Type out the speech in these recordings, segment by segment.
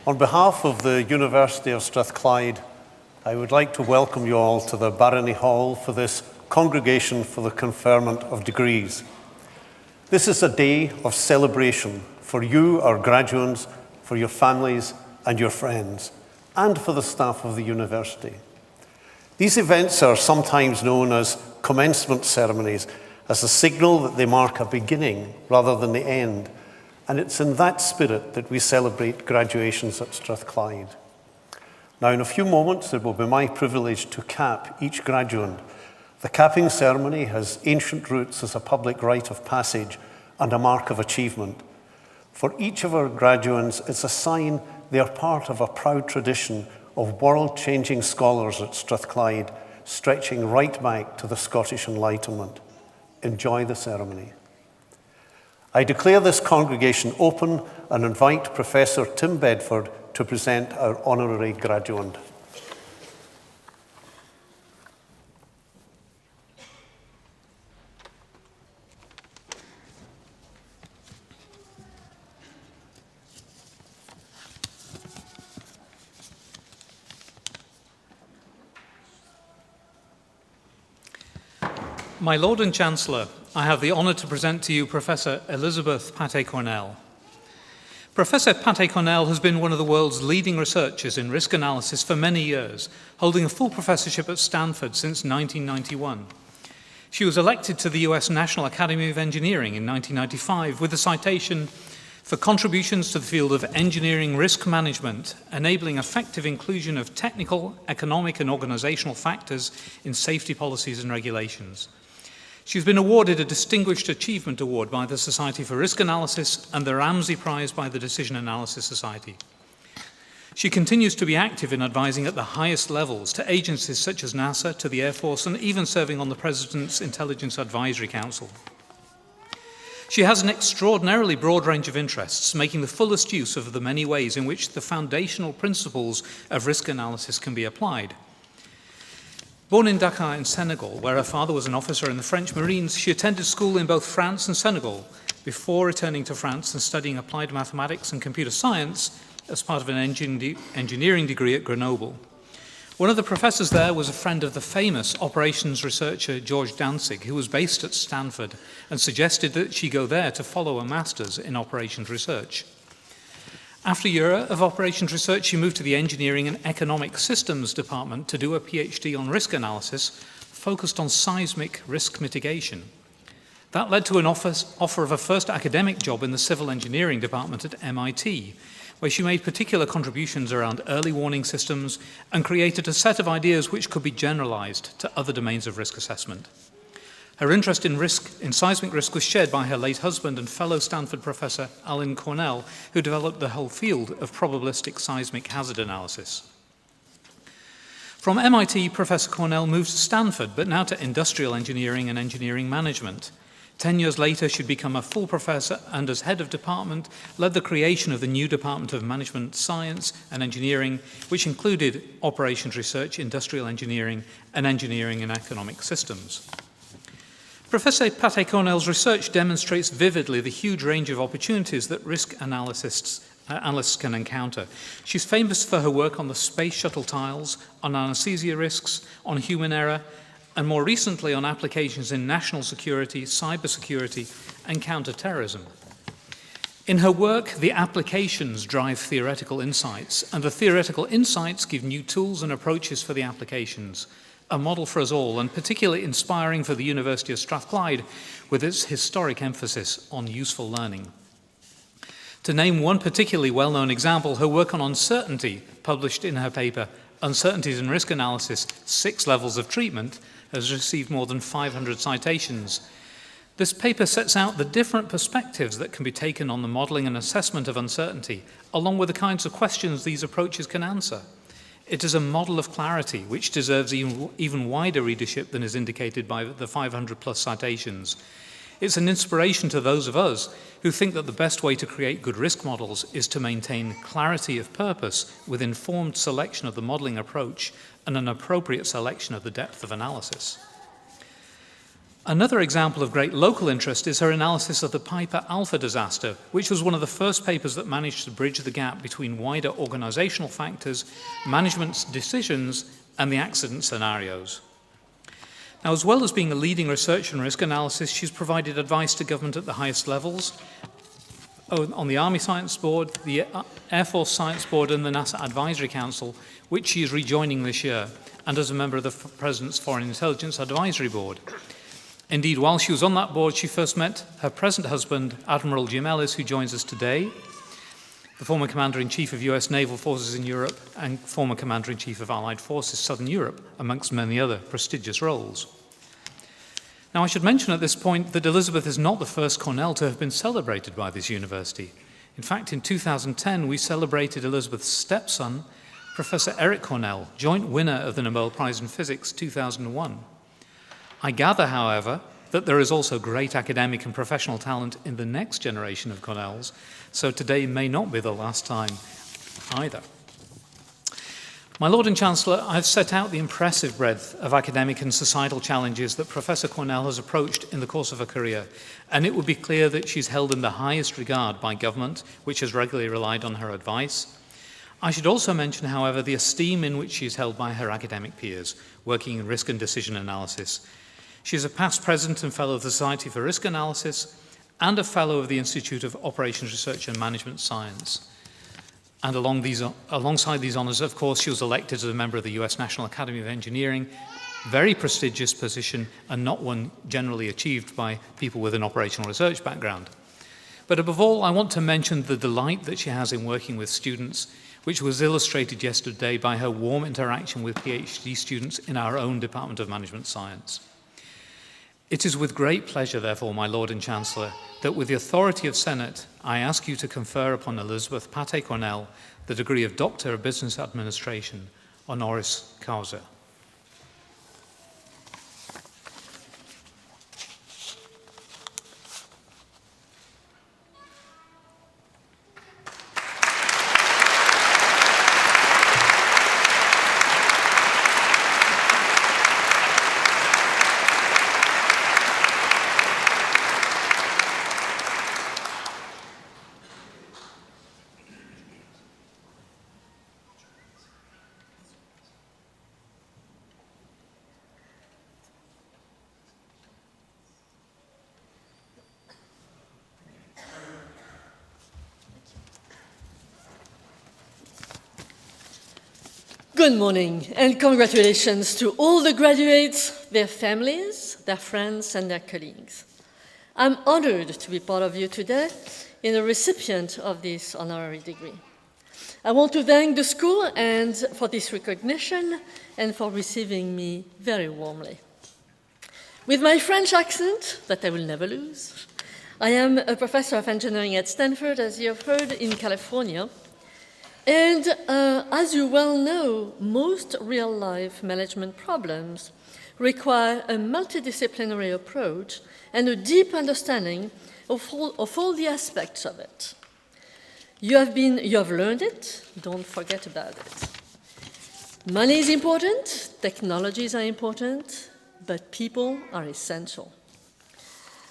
On behalf of the University of Strathclyde, I would like to welcome you all to the Barony Hall for this Congregation for the Conferment of Degrees. This is a day of celebration for you, our graduates, for your families and your friends, and for the staff of the university. These events are sometimes known as commencement ceremonies, as a signal that they mark a beginning rather than the end. And it's in that spirit that we celebrate graduations at Strathclyde. Now, in a few moments, it will be my privilege to cap each graduate. The capping ceremony has ancient roots as a public rite of passage and a mark of achievement. For each of our graduates, it's a sign they are part of a proud tradition of world-changing scholars at Strathclyde, stretching right back to the Scottish Enlightenment. Enjoy the ceremony. I declare this congregation open and invite Professor Tim Bedford to present our honorary graduand. My Lord and Chancellor, I have the honour to present to you Professor Elisabeth Pate-Cornell. Professor Pate-Cornell has been one of the world's leading researchers in risk analysis for many years, holding a full professorship at Stanford since 1991. She was elected to the US National Academy of Engineering in 1995 with a citation for contributions to the field of engineering risk management, enabling effective inclusion of technical, economic, and organizational factors in safety policies and regulations. She's been awarded a Distinguished Achievement Award by the Society for Risk Analysis and the Ramsey Prize by the Decision Analysis Society. She continues to be active in advising at the highest levels to agencies such as NASA, to the Air Force, and even serving on the President's Intelligence Advisory Council. She has an extraordinarily broad range of interests, making the fullest use of the many ways in which the foundational principles of risk analysis can be applied. Born in Dakar in Senegal, where her father was an officer in the French Marines, she attended school in both France and Senegal before returning to France and studying applied mathematics and computer science as part of an engineering degree at Grenoble. One of the professors there was a friend of the famous operations researcher George Dantzig, who was based at Stanford, and suggested that she go there to follow a master's in operations research. After a year of operations research, she moved to the Engineering and Economic Systems Department to do a PhD on risk analysis focused on seismic risk mitigation. That led to an offer of a first academic job in the Civil Engineering Department at MIT, where she made particular contributions around early warning systems and created a set of ideas which could be generalized to other domains of risk assessment. Her interest in seismic risk was shared by her late husband and fellow Stanford professor Alan Cornell, who developed the whole field of probabilistic seismic hazard analysis. From MIT, Professor Cornell moved to Stanford, but now to industrial engineering and engineering management. 10 years later, she'd become a full professor and, as head of department, led the creation of the new Department of Management Science and Engineering, which included operations research, industrial engineering, and engineering and economic systems. Professor Pate-Cornell's research demonstrates vividly the huge range of opportunities that risk analysts can encounter. She's famous for her work on the space shuttle tiles, on anesthesia risks, on human error, and more recently on applications in national security, cybersecurity, and counterterrorism. In her work, the applications drive theoretical insights, and the theoretical insights give new tools and approaches for the applications, a model for us all, and particularly inspiring for the University of Strathclyde with its historic emphasis on useful learning. To name one particularly well-known example, her work on uncertainty, published in her paper, Uncertainties in Risk Analysis, 6 Levels of Treatment, has received more than 500 citations. This paper sets out the different perspectives that can be taken on the modelling and assessment of uncertainty, along with the kinds of questions these approaches can answer. It is a model of clarity which deserves even wider readership than is indicated by the 500-plus citations. It's an inspiration to those of us who think that the best way to create good risk models is to maintain clarity of purpose with informed selection of the modelling approach and an appropriate selection of the depth of analysis. Another example of great local interest is her analysis of the Piper Alpha disaster, which was one of the first papers that managed to bridge the gap between wider organizational factors, management's decisions, and the accident scenarios. Now, as well as being a leading researcher in risk analysis, she's provided advice to government at the highest levels, on the Army Science Board, the Air Force Science Board, and the NASA Advisory Council, which she is rejoining this year, and as a member of the President's Foreign Intelligence Advisory Board. Indeed, while she was on that board, she first met her present husband, Admiral Jim Ellis, who joins us today, the former Commander-in-Chief of US Naval Forces in Europe and former Commander-in-Chief of Allied Forces Southern Europe, amongst many other prestigious roles. Now, I should mention at this point that Elisabeth is not the first Cornell to have been celebrated by this university. In fact, in 2010, we celebrated Elisabeth's stepson, Professor Eric Cornell, joint winner of the Nobel Prize in Physics 2001. I gather, however, that there is also great academic and professional talent in the next generation of Cornells, so today may not be the last time either. My Lord and Chancellor, I've set out the impressive breadth of academic and societal challenges that Professor Cornell has approached in the course of her career, and it would be clear that she's held in the highest regard by government, which has regularly relied on her advice. I should also mention, however, the esteem in which she is held by her academic peers, working in risk and decision analysis. She is a past president and fellow of the Society for Risk Analysis and a fellow of the Institute of Operations Research and Management Science. And alongside these honors, of course, she was elected as a member of the US National Academy of Engineering, very prestigious position and not one generally achieved by people with an operational research background. But above all, I want to mention the delight that she has in working with students, which was illustrated yesterday by her warm interaction with PhD students in our own Department of Management Science. It is with great pleasure, therefore, my Lord and Chancellor, that with the authority of Senate, I ask you to confer upon Elisabeth Pate-Cornell the degree of Doctor of Business Administration, honoris causa. Good morning, and congratulations to all the graduates, their families, their friends, and their colleagues. I'm honored to be part of you today in the recipient of this honorary degree. I want to thank the school and for this recognition and for receiving me very warmly. With my French accent, that I will never lose, I am a professor of engineering at Stanford, as you have heard, in California. And as you well know, most real-life management problems require a multidisciplinary approach and a deep understanding of all the aspects of it. You have learned it, don't forget about it. Money is important, technologies are important, but people are essential.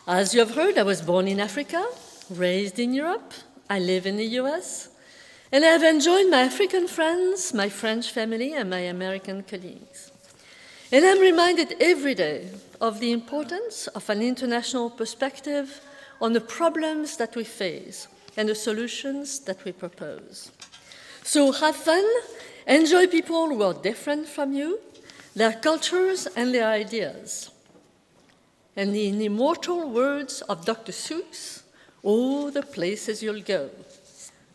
As you have heard, I was born in Africa, raised in Europe, I live in the US, and I have enjoyed my African friends, my French family, and my American colleagues. And I'm reminded every day of the importance of an international perspective on the problems that we face and the solutions that we propose. So have fun, enjoy people who are different from you, their cultures and their ideas. And in the immortal words of Dr. Seuss, oh, the places you'll go.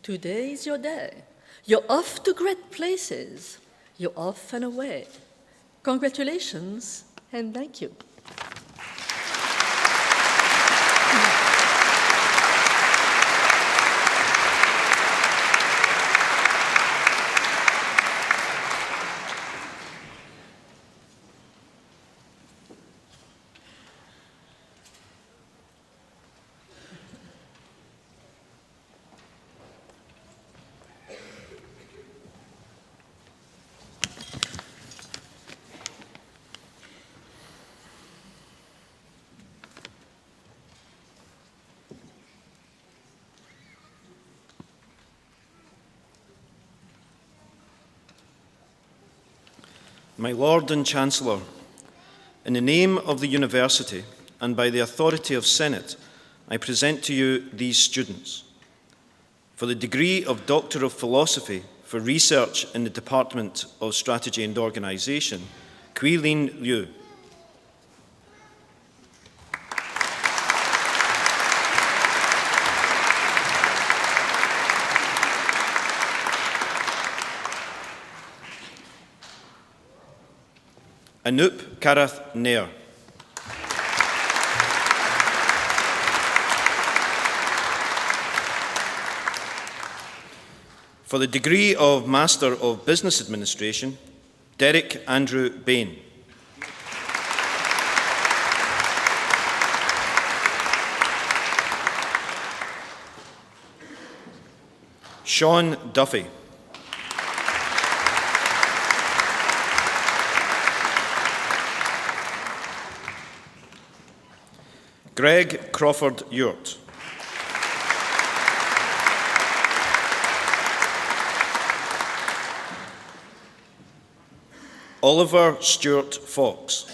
Today is your day. You're off to great places. You're off and away. Congratulations and thank you. My Lord and Chancellor, in the name of the University and by the authority of Senate, I present to you these students. For the degree of Doctor of Philosophy for research in the Department of Strategy and Organisation, Quy Linh Liu. Anup Karath Nair. For the degree of Master of Business Administration, Derek Andrew Bain. Sean Duffy. Greg Crawford Ewart. Oliver Stewart Fox.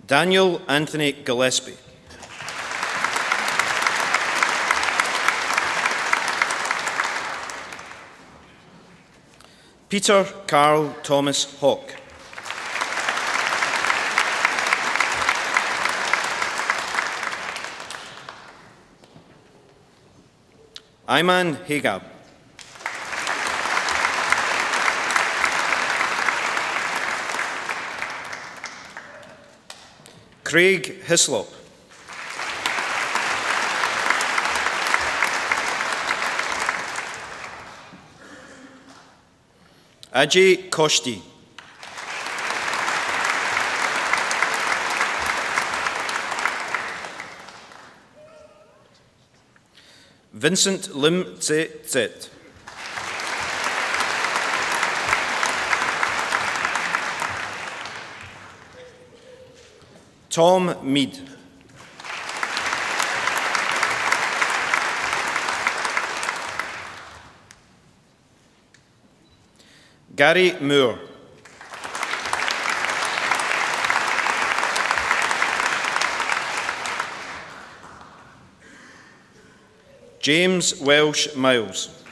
Daniel Anthony Gillespie. Peter Carl Thomas Hawke. Ayman Hegab. Craig Hislop. Ajay Koshti. Vincent Lim Tse Tset. Tom Mead. Gary Moore. James Welsh Miles.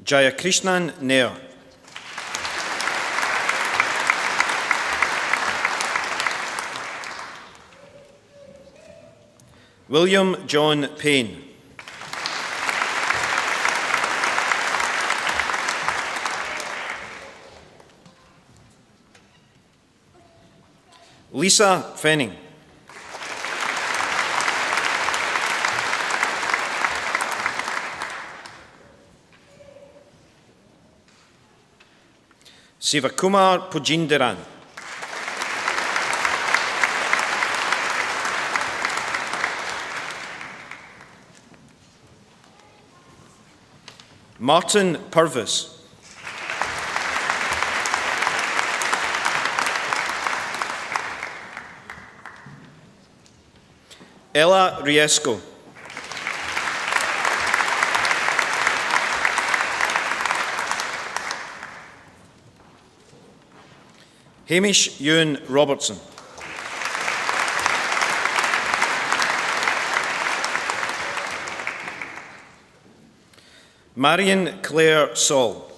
Jayakrishnan Nair. William John Payne. Lisa Fenning. Sivakumar Pujindaran. Martin Purvis. Ella Riesco. Hamish Ewan Robertson. Marion Claire Saul.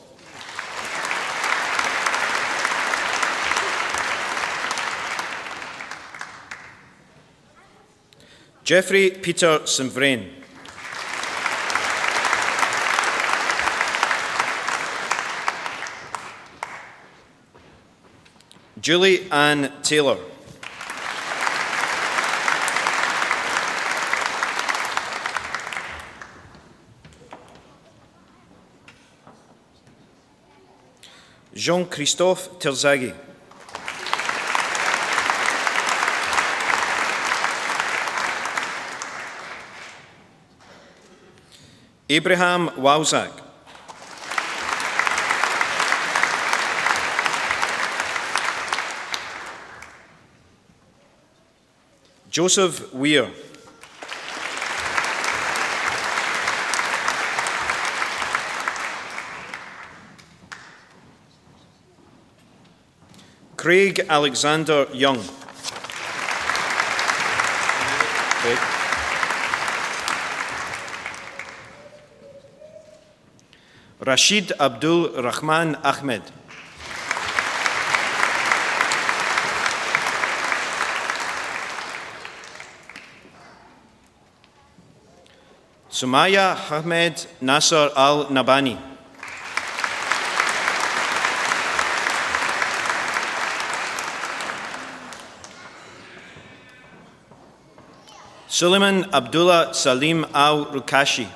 Jeffrey Peter Simvrain. Julie Ann Taylor. Jean-Christophe Terzaghi. Abraham Wałzak. Joseph Weir. Craig Alexander Young. Craig. Rashid Abdul Rahman Ahmed. Sumaya Ahmed Nasser Al Nabani. Suleiman Abdullah Salim Al Rukashi.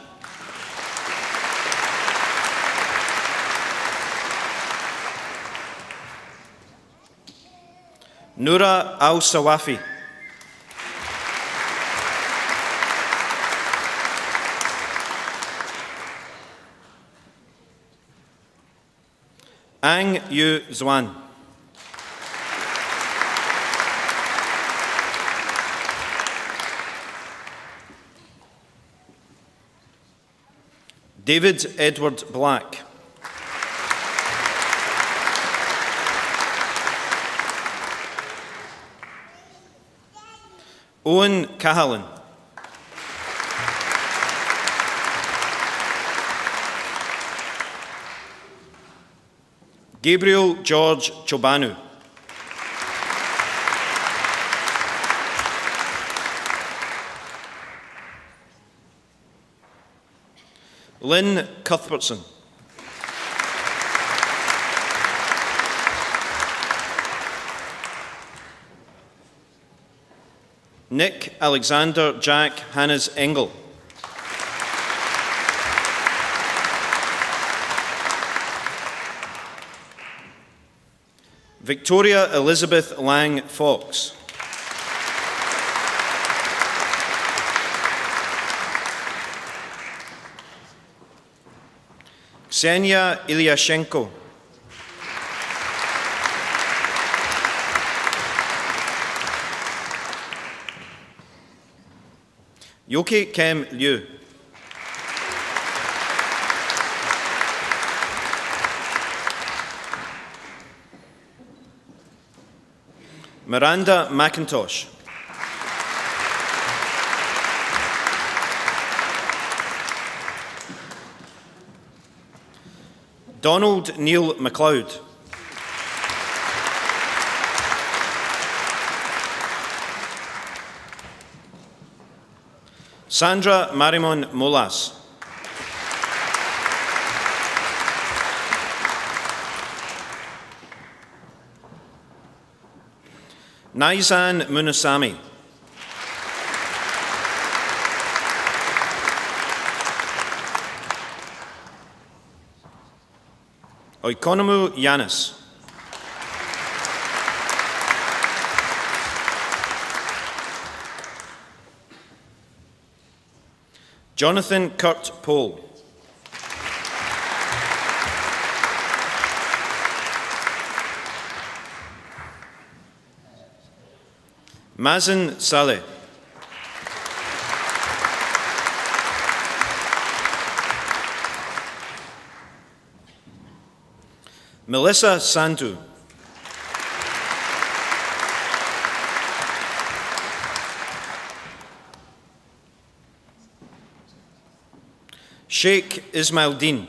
Noura Al Sawafi. Ang Yu Zwan. David Edward Black. Owen Cahalan. Gabriel George Chobanu. Lynn Cuthbertson. Nick Alexander Jack Hannes Engel. Victoria Elizabeth Lang Fox. Ksenia Ilyashenko. Yoke Kem Liu. Miranda McIntosh. Donald Neil MacLeod. Sandra Marimon Molas. Naizan Munasami. Oikonomu Yanis. Jonathan Kurt Pohl. Mazen Saleh. Melissa Sandu. Sheikh Ismail Din.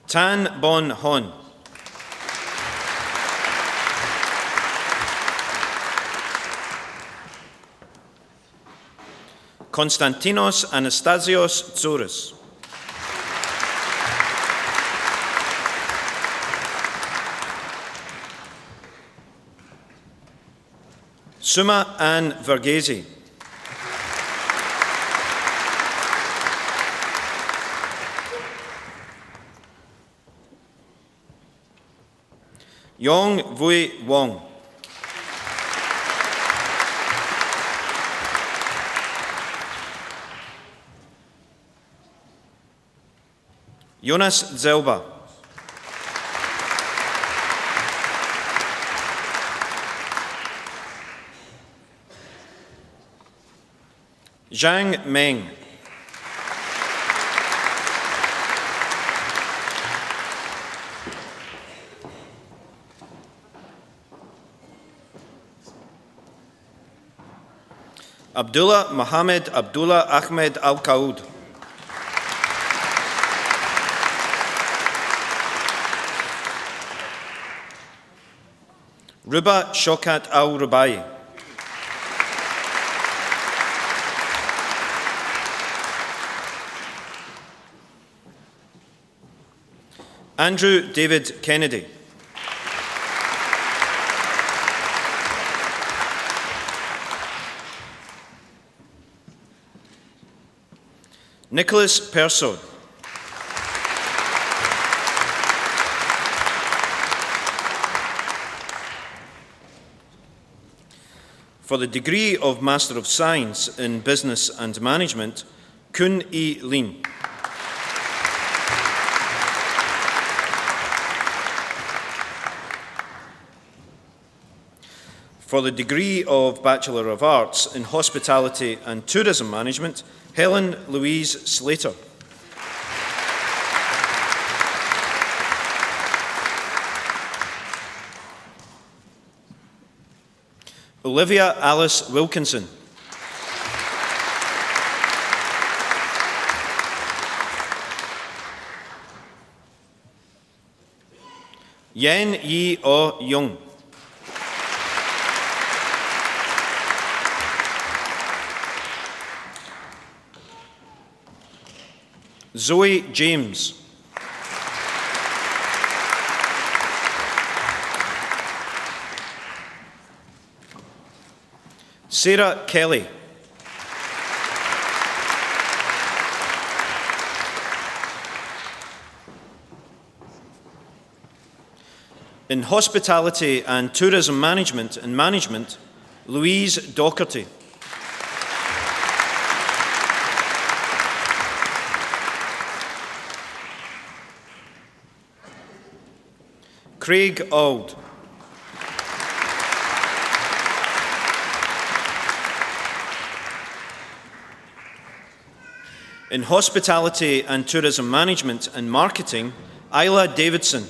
Tan Bon Hon. Konstantinos Anastasios Tsouris. Suma Ann Verghese. Yong Vui Wong. Jonas Zelba. Zhang Meng. Abdullah Mohammed Abdullah Ahmed Al-Qaoud. Ruba Shokat Al-Rubai. Andrew David Kennedy. Nicholas Persaud. For the degree of Master of Science in Business and Management, Kun E. Lin. For the degree of Bachelor of Arts in Hospitality and Tourism Management, Helen Louise Slater. Olivia Alice Wilkinson. Yen Yi O Young. Zoe James. Sarah Kelly. In Hospitality and Tourism Management and Management, Louise Docherty. Craig Auld. In Hospitality and Tourism Management and Marketing, Isla Davidson.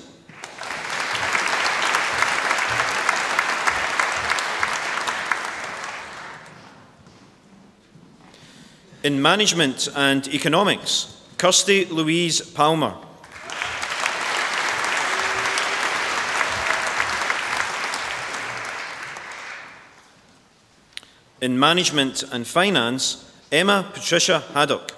In Management and Economics, Kirsty Louise Palmer. In Management and Finance, Emma Patricia Haddock.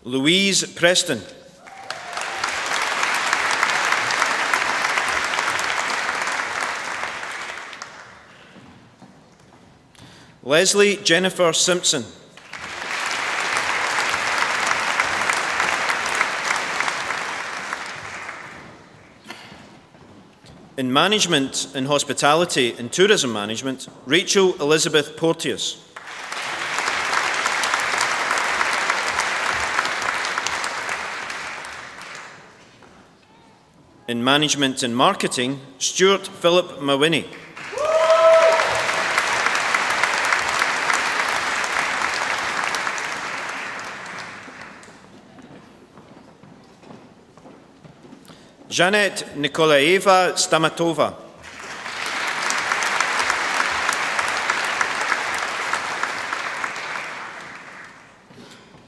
Louise Preston. Leslie Jennifer Simpson. In Management and Hospitality and Tourism Management, Rachel Elisabeth Porteous. In Management and Marketing, Stuart Philip Mawhinney. Janet Nikolaeva Stamatova.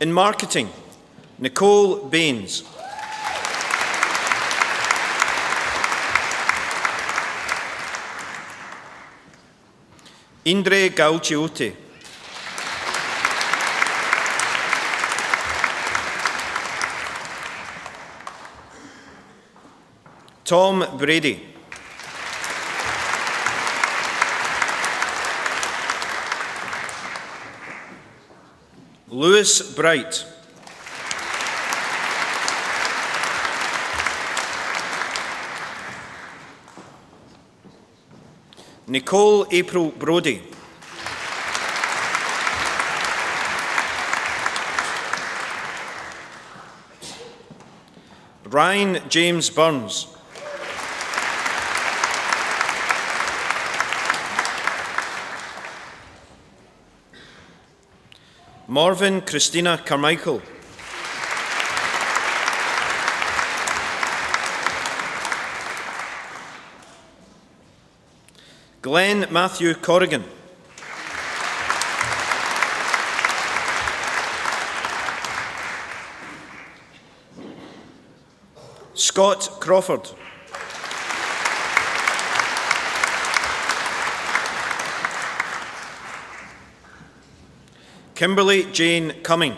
In Marketing, Nicole Baines. Indre Gauchiote. Tom Brady. Lewis Bright. Nicole April Brody. Ryan James Burns. Morven Christina Carmichael. Glenn Matthew Corrigan. Scott Crawford. Kimberly Jane Cumming.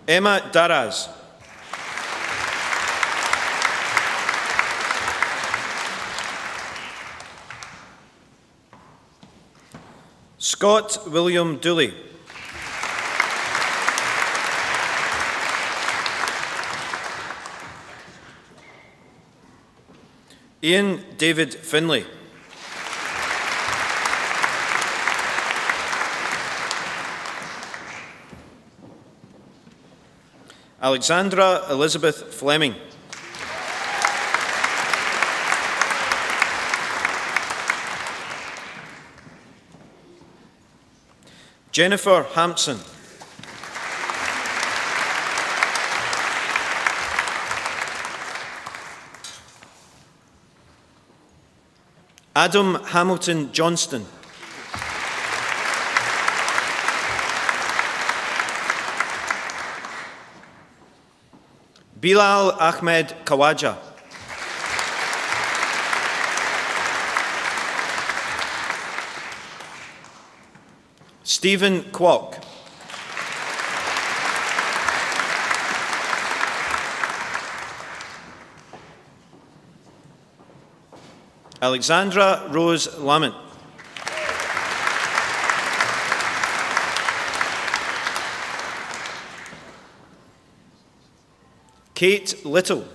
Emma Daraz. Scott William Dooley. Ian David Finlay. Alexandra Elisabeth Fleming. Jennifer Hampson. Adam Hamilton Johnston. Bilal Ahmed Kawaja. Stephen Kwok. Alexandra Rose Lamont. Kate Little.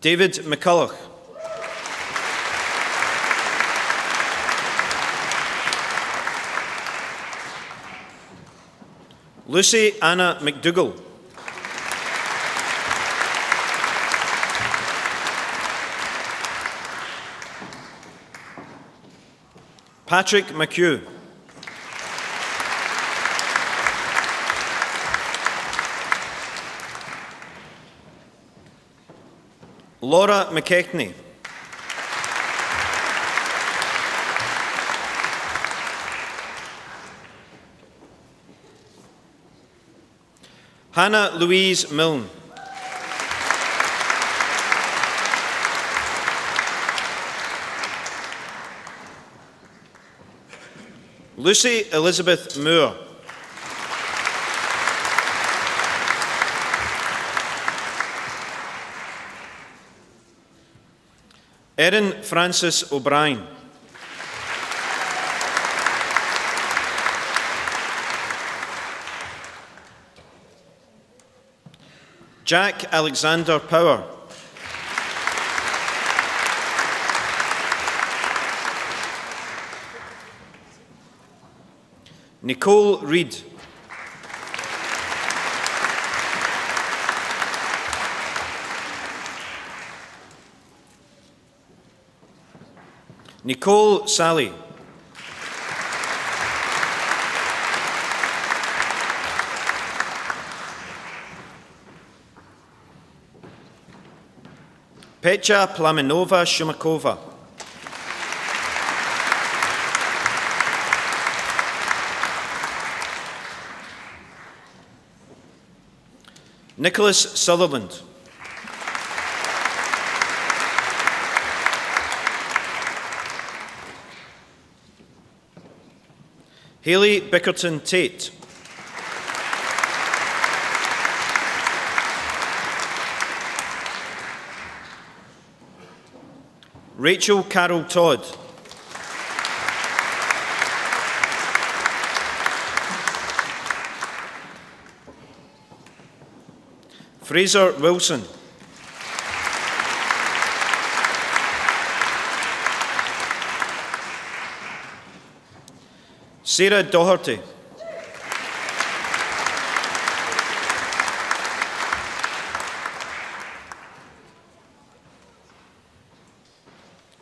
David McCulloch. Lucy Anna McDougall. Patrick McHugh. Laura McKechnie. Hannah Louise Milne. Lucy Elisabeth Moore. Erin Francis O'Brien. Jack Alexander Power. Nicole Reid. Nicole Sally. Pecha Plamenova Shumakova. Nicholas Sutherland. Hayley Bickerton Tate. Rachel Carroll Todd. Fraser Wilson. Sarah Doherty.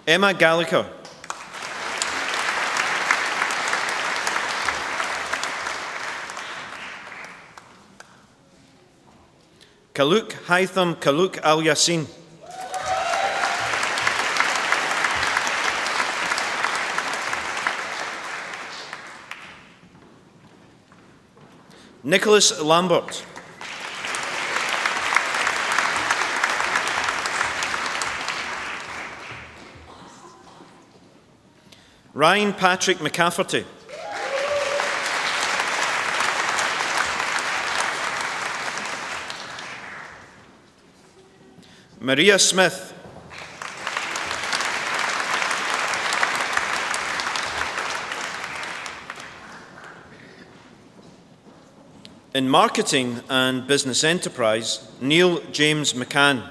Emma Gallagher. Kaluk Haitham Kaluk Al Yassin. Nicholas Lambert. Ryan Patrick McCafferty. Maria Smith. In Marketing and Business Enterprise, Neil James McCann.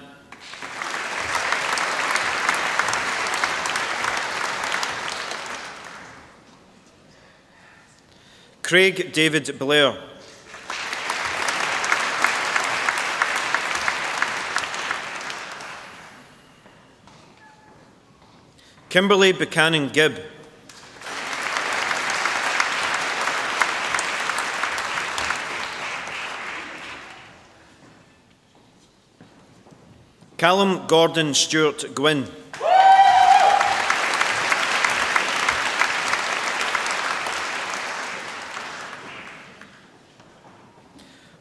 Craig David Blair. Kimberly Buchanan Gibb. Callum Gordon Stewart Gwynn.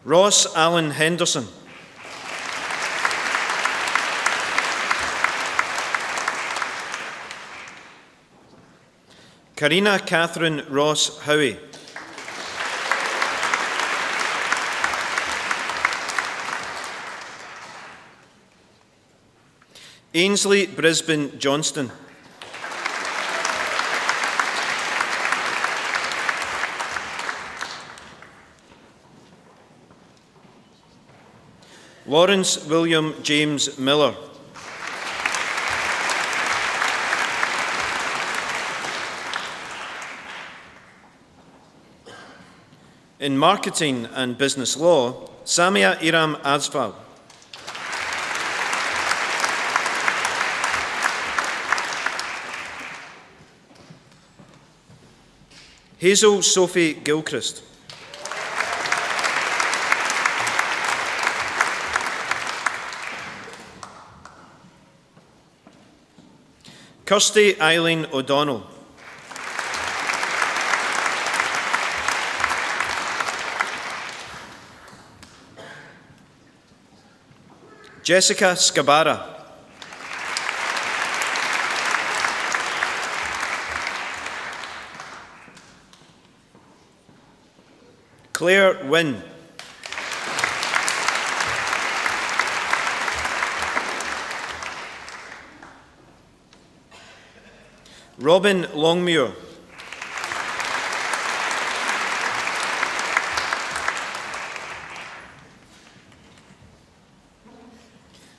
Ross Allen Henderson. Karina Catherine Ross Howie. Ainsley Brisbane Johnston. Lawrence William James Miller. In Marketing and Business Law, Samia Iram Azfal. Hazel Sophie Gilchrist. Kirsty Eileen O'Donnell. Jessica Scabara. Claire Wynne. Robin Longmuir.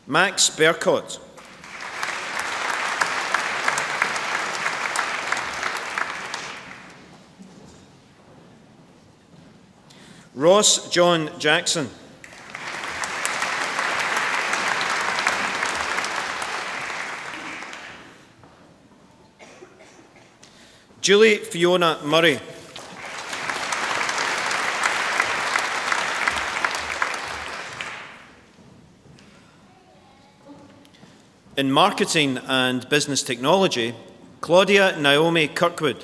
Max Bercott. Ross John Jackson. Julie Fiona Murray. In Marketing and Business Technology, Claudia Naomi Kirkwood.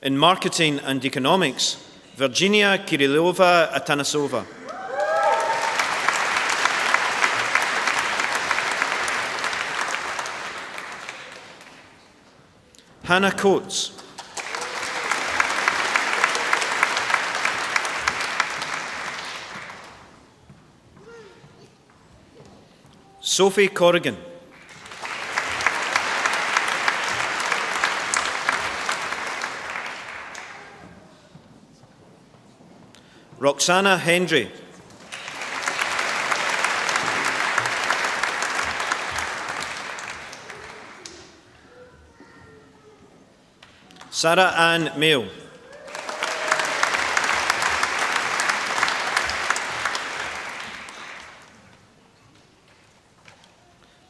In Marketing and Economics, Virginia Kirillova Atanasova. Hannah Coates. Sophie Corrigan. Roxana Hendry. Sarah Ann Mayo.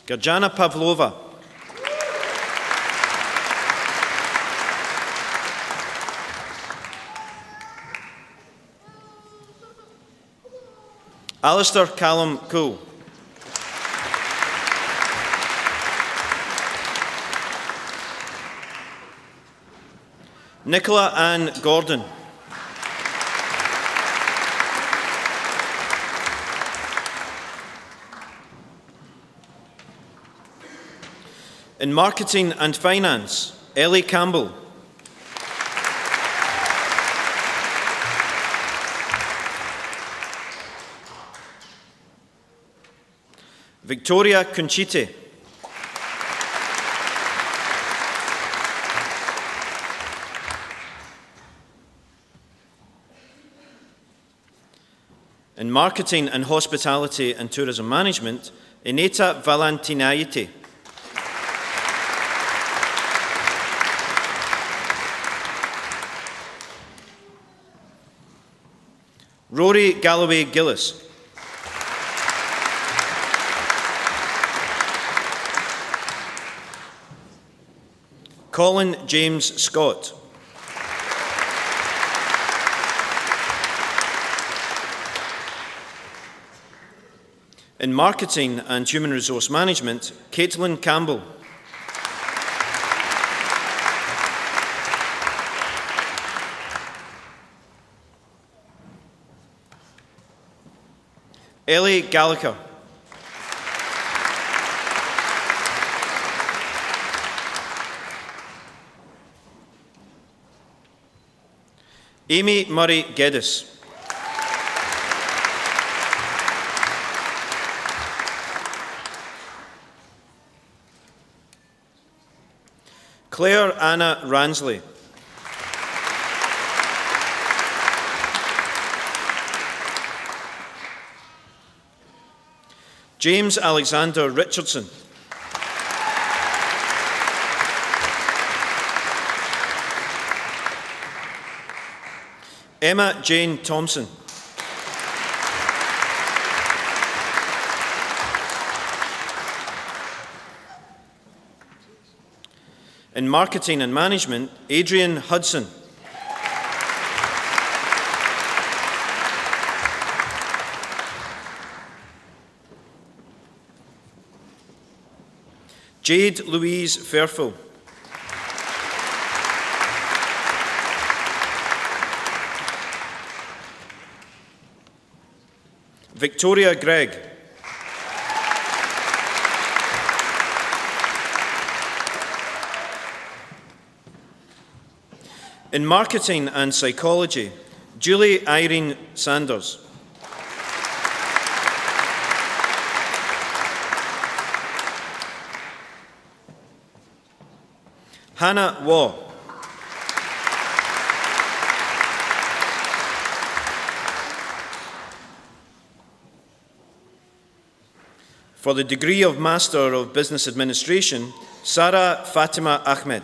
Garjana Pavlova. Alistair Callum Coole. Nicola Ann Gordon. In Marketing and Finance, Ellie Campbell. Victoria Conchite. In Marketing and Hospitality and Tourism Management, Ineta Valentinaite. Rory Galloway Gillis. Colin James Scott. In Marketing and Human Resource Management, Caitlin Campbell. Ellie Gallagher. Amy Murray Geddes. Claire Anna Ransley. James Alexander Richardson. Emma Jane Thompson. In Marketing and Management, Adrian Hudson. Jade Louise Fairfield. Victoria Gregg. In Marketing and Psychology, Julie Irene Sanders. Hannah Waugh. For the degree of Master of Business Administration, Sarah Fatima Ahmed.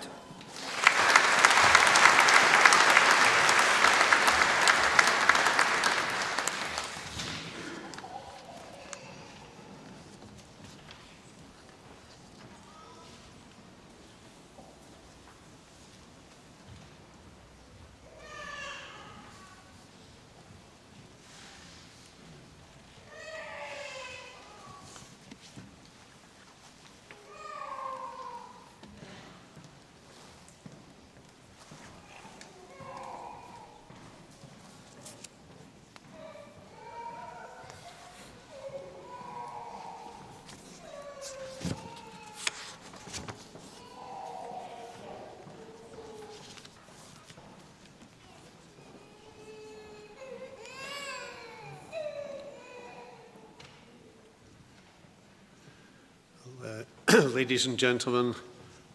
Ladies and gentlemen,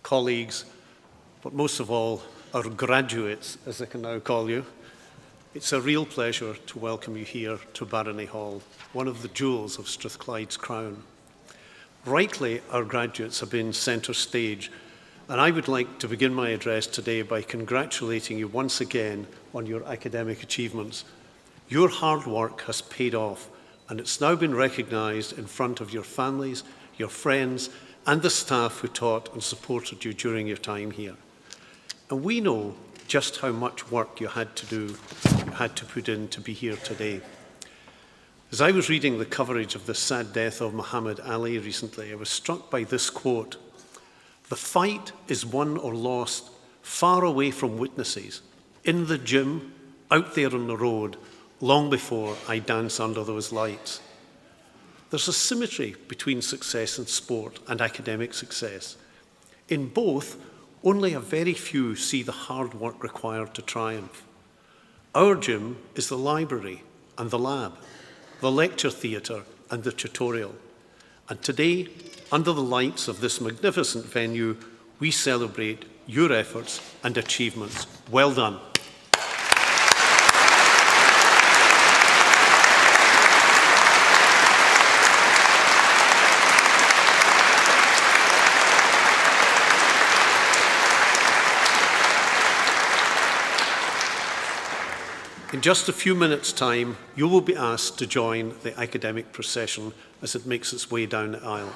colleagues, but most of all, our graduates, as I can now call you, It's a real pleasure to welcome you here to Barony Hall, one of the jewels of Strathclyde's crown. Rightly, our graduates have been centre stage, and I would like to begin my address today by congratulating you once again on your academic achievements. Your hard work has paid off, and it's now been recognised in front of your families, your friends, and the staff who taught and supported you during your time here. And we know just how much work you had to put in to be here today. As I was reading the coverage of the sad death of Muhammad Ali recently, I was struck by this quote: "The fight is won or lost far away from witnesses, in the gym, out there on the road, long before I dance under those lights." There's a symmetry between success in sport and academic success. In both, only a very few see the hard work required to triumph. Our gym is the library and the lab, the lecture theatre and the tutorial. And today, under the lights of this magnificent venue, we celebrate your efforts and achievements. Well done. In just a few minutes' time, you will be asked to join the academic procession as it makes its way down the aisle.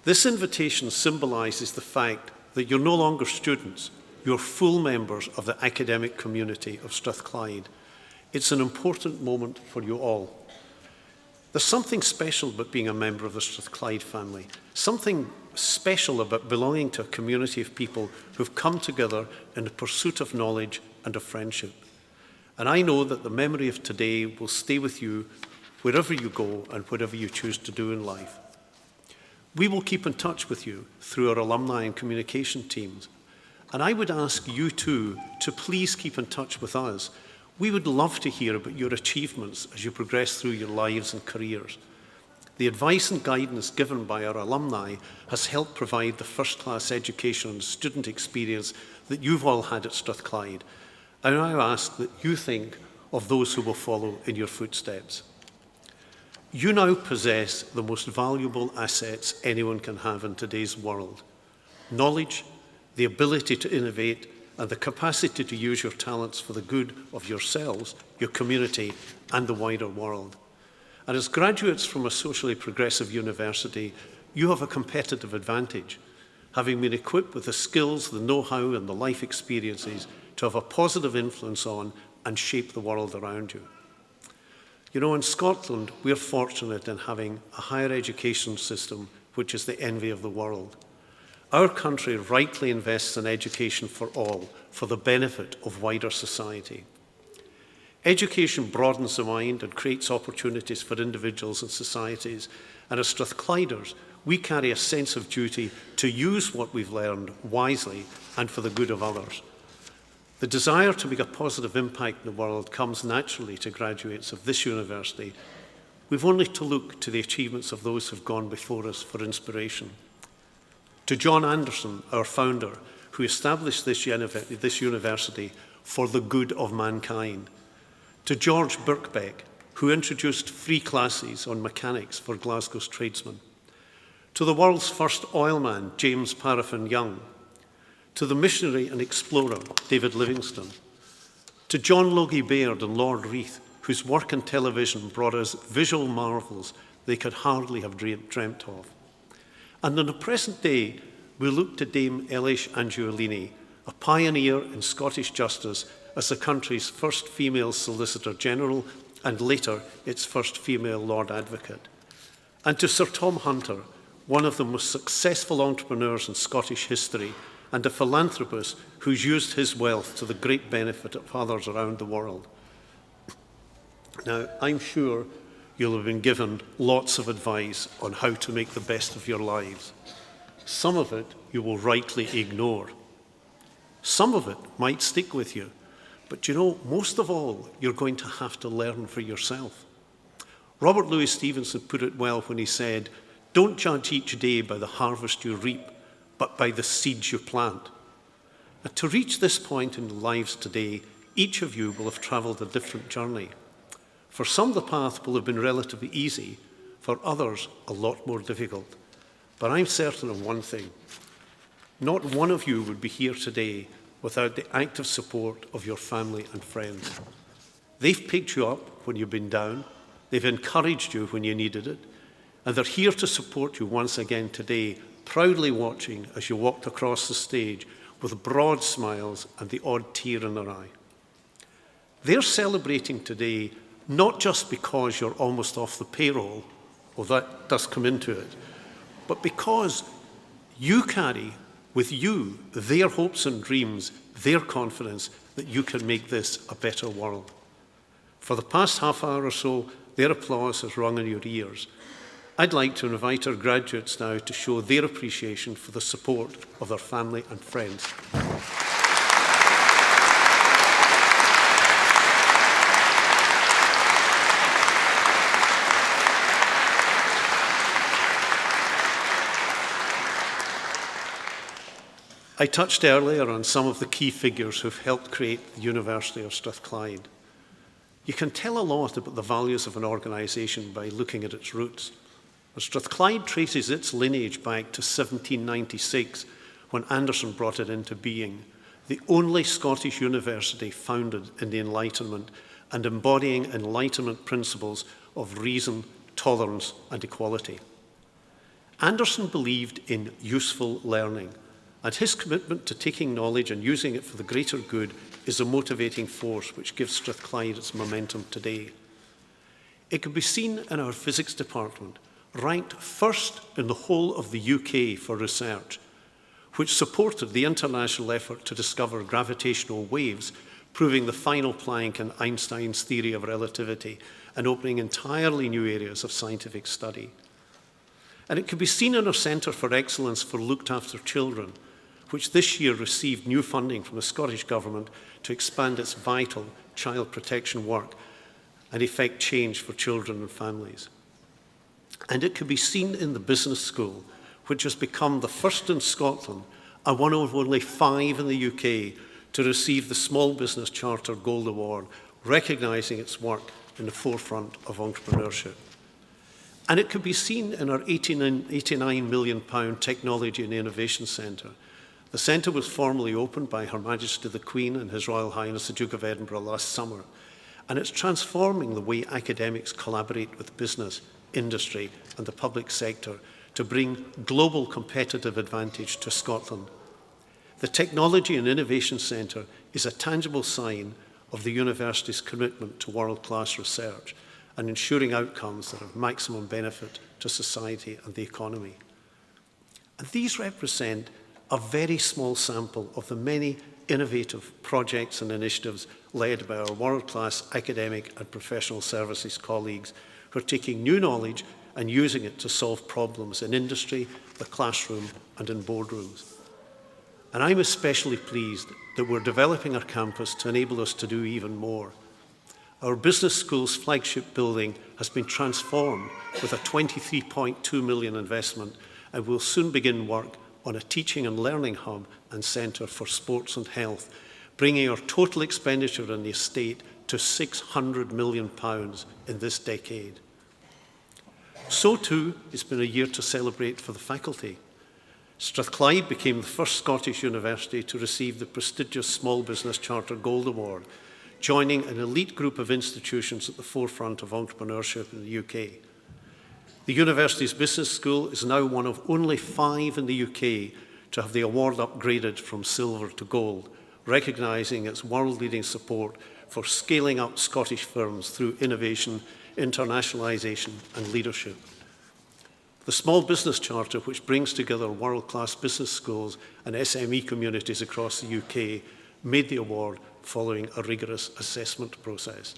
This invitation symbolises the fact that you're no longer students, you're full members of the academic community of Strathclyde. It's an important moment for you all. There's something special about being a member of the Strathclyde family, something special about belonging to a community of people who've come together in the pursuit of knowledge and of friendship. And I know that the memory of today will stay with you wherever you go and whatever you choose to do in life. We will keep in touch with you through our alumni and communication teams. And I would ask you too to please keep in touch with us. We would love to hear about your achievements as you progress through your lives and careers. The advice and guidance given by our alumni has helped provide the first-class education and student experience that you've all had at Strathclyde. And I ask that you think of those who will follow in your footsteps. You now possess the most valuable assets anyone can have in today's world: knowledge, the ability to innovate, and the capacity to use your talents for the good of yourselves, your community, and the wider world. And as graduates from a socially progressive university, you have a competitive advantage, having been equipped with the skills, the know-how, and the life experiences to have a positive influence on and shape the world around you. You know, in Scotland, we're fortunate in having a higher education system which is the envy of the world. Our country rightly invests in education for all, for the benefit of wider society. Education broadens the mind and creates opportunities for individuals and societies, and as Strathclyders, we carry a sense of duty to use what we've learned wisely and for the good of others. The desire to make a positive impact in the world comes naturally to graduates of this university. We've only to look to the achievements of those who've gone before us for inspiration. To John Anderson, our founder, who established this university for the good of mankind. To George Birkbeck, who introduced free classes on mechanics for Glasgow's tradesmen. To the world's first oilman, James Paraffin Young. To the missionary and explorer, David Livingstone. To John Logie Baird and Lord Reith, whose work in television brought us visual marvels they could hardly have dreamt of. And in the present day, we look to Dame Eilish Angiolini, a pioneer in Scottish justice as the country's first female Solicitor General and later its first female Lord Advocate. And to Sir Tom Hunter, one of the most successful entrepreneurs in Scottish history and a philanthropist who's used his wealth to the great benefit of others around the world. Now, I'm sure you'll have been given lots of advice on how to make the best of your lives. Some of it you will rightly ignore. Some of it might stick with you. But you know, most of all, you're going to have to learn for yourself. Robert Louis Stevenson put it well when he said, "Don't judge each day by the harvest you reap, but by the seeds you plant." And to reach this point in lives today, Each of you will have travelled a different journey. For some, the path will have been relatively easy, for others, a lot more difficult. But I'm certain of one thing. Not one of you would be here today without the active support of your family and friends. They've picked you up when you've been down, they've encouraged you when you needed it, and they're here to support you once again today, proudly watching as you walked across the stage with broad smiles and the odd tear in their eye. They're celebrating today not just because you're almost off the payroll, although that does come into it, but because you carry with you their hopes and dreams, their confidence that you can make this a better world. For the past half hour or so, their applause has rung in your ears. I'd like to invite our graduates now to show their appreciation for the support of their family and friends. I touched earlier on some of the key figures who've helped create the University of Strathclyde. You can tell a lot about the values of an organisation by looking at its roots. Strathclyde traces its lineage back to 1796, when Anderson brought it into being, the only Scottish university founded in the Enlightenment and embodying Enlightenment principles of reason, tolerance, and equality. Anderson believed in useful learning, and his commitment to taking knowledge and using it for the greater good is a motivating force which gives Strathclyde its momentum today. It can be seen in our physics department, ranked first in the whole of the UK for research, which supported the international effort to discover gravitational waves, proving the final plank in Einstein's theory of relativity and opening entirely new areas of scientific study. And it can be seen in our Centre for Excellence for Looked After Children, which this year received new funding from the Scottish Government to expand its vital child protection work and effect change for children and families. And it can be seen in the business school, which has become the first in Scotland and one of only 5 in the UK to receive the Small Business Charter Gold Award, recognising its work in the forefront of entrepreneurship. And it can be seen in our £89 million Technology and Innovation Centre. The centre was formally opened by Her Majesty the Queen and His Royal Highness the Duke of Edinburgh last summer, and it's transforming the way academics collaborate with business, industry and the public sector to bring global competitive advantage to Scotland. The Technology and Innovation Centre is a tangible sign of the university's commitment to world-class research and ensuring outcomes that have maximum benefit to society and the economy. And these represent a very small sample of the many innovative projects and initiatives led by our world-class academic and professional services colleagues who are taking new knowledge and using it to solve problems in industry, the classroom, and in boardrooms. And I'm especially pleased that we're developing our campus to enable us to do even more. Our business school's flagship building has been transformed with a £23.2 million investment and will soon begin work on a teaching and learning hub and centre for sports and health, bringing our total expenditure on the estate to £600 million in this decade. So too, it's been a year to celebrate for the faculty. Strathclyde became the first Scottish university to receive the prestigious Small Business Charter Gold Award, joining an elite group of institutions at the forefront of entrepreneurship in the UK. The university's business school is now one of only 5 in the UK to have the award upgraded from silver to gold, recognising its world-leading support for scaling up Scottish firms through innovation, internationalisation and leadership. The Small Business Charter, which brings together world-class business schools and SME communities across the UK, made the award following a rigorous assessment process.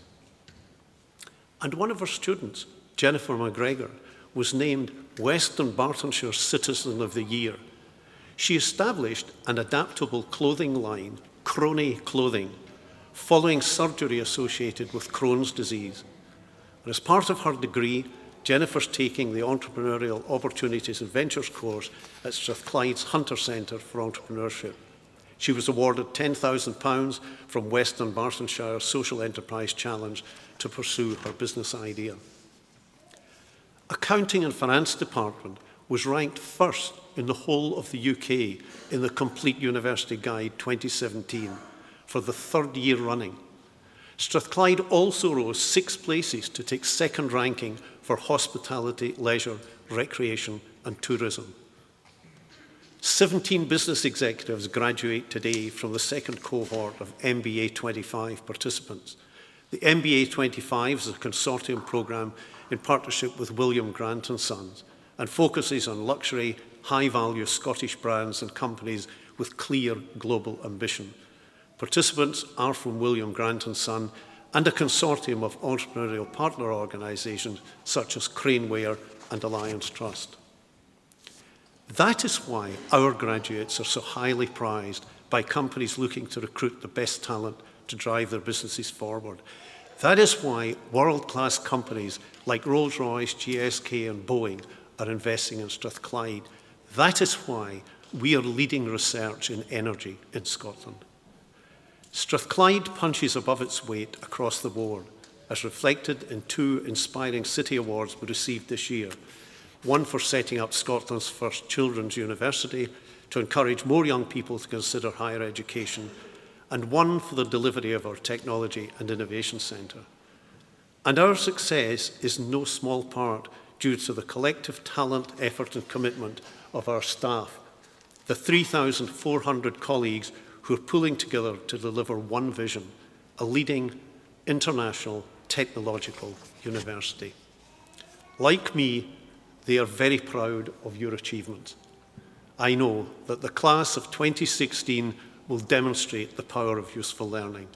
And one of our students, Jennifer McGregor, was named Western Bartonshire Citizen of the Year. She established an adaptable clothing line, Crony Clothing, following surgery associated with Crohn's disease. And as part of her degree, Jennifer's taking the Entrepreneurial Opportunities and Ventures course at Strathclyde's Hunter Centre for Entrepreneurship. She was awarded £10,000 from Western Bartonshire Social Enterprise Challenge to pursue her business idea. Accounting and Finance Department was ranked first in the whole of the UK in the Complete University Guide 2017 for the third year running. Strathclyde also rose 6 places to take second ranking for hospitality, leisure, recreation and tourism. 17 business executives graduate today from the second cohort of MBA 25 participants. The MBA 25 is a consortium programme in partnership with William Grant & Sons and focuses on luxury, high-value Scottish brands and companies with clear global ambition. Participants are from William Grant & Son and a consortium of entrepreneurial partner organisations such as Craneware and Alliance Trust. That is why our graduates are so highly prized by companies looking to recruit the best talent to drive their businesses forward. That is why world-class companies like Rolls-Royce, GSK and Boeing are investing in Strathclyde. That is why we are leading research in energy in Scotland. Strathclyde punches above its weight across the board, as reflected in 2 Inspiring City Awards we received this year. One for setting up Scotland's first children's university to encourage more young people to consider higher education, and one for the delivery of our Technology and Innovation Centre. And our success is no small part due to the collective talent, effort and commitment of our staff, the 3,400 colleagues who are pulling together to deliver one vision, a leading international technological university. Like me, they are very proud of your achievements. I know that the class of 2016 will demonstrate the power of useful learning.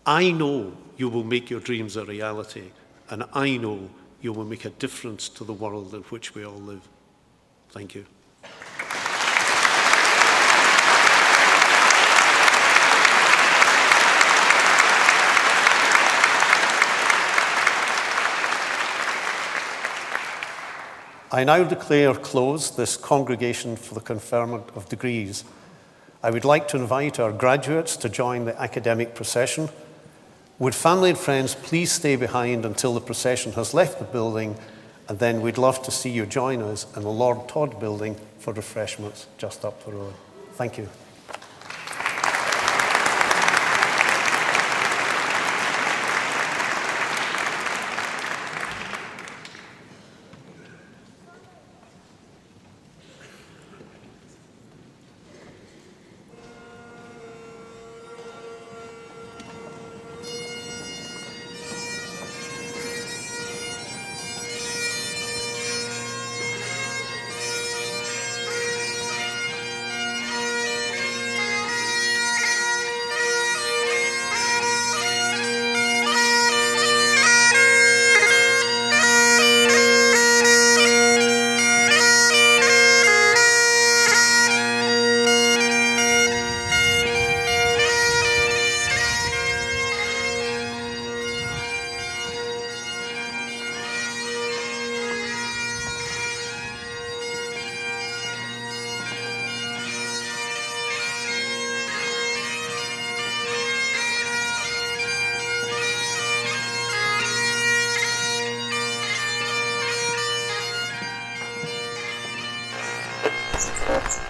I know you will make your dreams a reality, and I know you will make a difference to the world in which we all live. Thank you. I now declare closed this congregation for the conferment of degrees. I would like to invite our graduates to join the academic procession. Would family and friends please stay behind until the procession has left the building, and then we'd love to see you join us in the Lord Todd building for refreshments just up the road. Thank you. Good.